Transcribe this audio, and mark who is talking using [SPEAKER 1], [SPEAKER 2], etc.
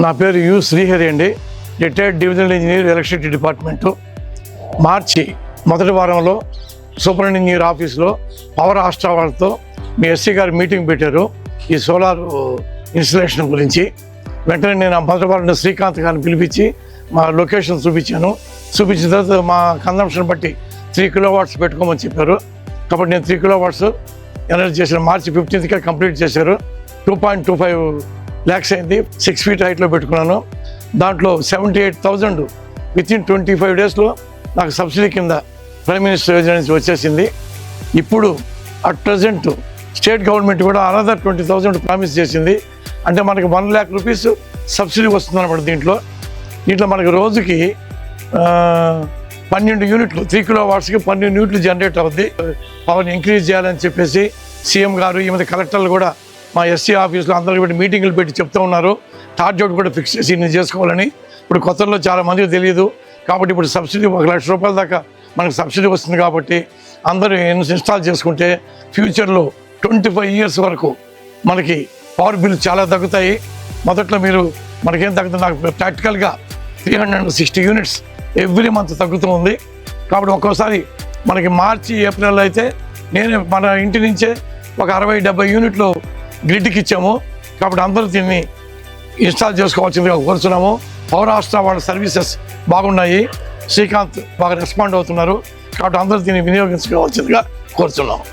[SPEAKER 1] నా పేరు యు శ్రీహరి అండి, retired divisional engineer electricity department. March మొదటి వారంలో సూపరింటెండెంట్ ఇంజనీర్ ఆఫీస్లో పవర్ ఆస్ట్రా వాళ్ళతో మీ ఎస్సీ గారు మీటింగ్ పెట్టారు ఈ సోలార్ ఇన్స్టలేషన్ గురించి. వెంటనే నేను మొదటి వారంలో శ్రీకాంత్ గారిని పిలిపించి మా లొకేషన్ చూపించిన తర్వాత మా కన్జంప్షన్ బట్టి 3 కిలోవాట్స్ పెట్టుకోమని చెప్పారు. కాబట్టి నేను 3 కిలోవాట్స్ ఎనర్జీ చేసిన మార్చి 15కే కంప్లీట్ చేశారు. 2.25 lakhs అయింది. 6 feet హైట్లో పెట్టుకున్నాను. దాంట్లో 78,000 వితిన్ 25 daysలో నాకు సబ్సిడీ కింద ప్రైమ్ మినిస్టర్ యోజన నుంచి వచ్చేసింది. ఇప్పుడు అట్ ప్రజెంట్ స్టేట్ గవర్నమెంట్ కూడా అనదర్ 20,000 ప్రామిస్ చేసింది. అంటే మనకి 1 lakh rupees సబ్సిడీ వస్తుంది అన్నమాట. దీంట్లో మనకి రోజుకి 12 యూనిట్లు 3 కిలోవాట్స్కి 12 యూనిట్లు జనరేట్ అవుద్ది. పవర్ని ఇంక్రీజ్ చేయాలని చెప్పేసి సీఎం గారు ఈ మధ్య కలెక్టర్లు కూడా మా ఎస్సీ ఆఫీస్లో అందరికీ పెట్టి మీటింగులు పెట్టి చెప్తూ ఉన్నారు. టార్గెట్ కూడా ఫిక్స్ చేసి ఇన్ని చేసుకోవాలని. ఇప్పుడు కొత్తలో చాలామందికి తెలియదు కాబట్టి ఇప్పుడు సబ్సిడీ 1 లక్ష రూపాయల దాకా మనకు సబ్సిడీ వస్తుంది. కాబట్టి అందరూ ఇన్స్టాల్ చేసుకుంటే ఫ్యూచర్లో 25 years వరకు మనకి పవర్ బిల్ చాలా తగ్గుతాయి. మొదట్లో మనకేం తగ్గుతుంది, నాకు ప్రాక్టికల్గా 360 units ఎవ్రీ మంత్ తగ్గుతూ ఉంది. కాబట్టి ఒక్కోసారి మనకి మార్చి ఏప్రిల్ అయితే నేను మన ఇంటి నుంచే ఒక 60-70 యూనిట్లు గ్రిడ్కి ఇచ్చాము. కాబట్టి అందరూ దీన్ని ఇన్స్టాల్ చేసుకోవాల్సిందిగా కోరుతున్నాము. పవర్ ఆస్ట్రా వాళ్ళ సర్వీసెస్ బాగున్నాయి. శ్రీకాంత్ బాగా రెస్పాండ్ అవుతున్నారు. కాబట్టి అందరూ దీన్ని వినియోగించుకోవాల్సిందిగా కోరుతున్నాము.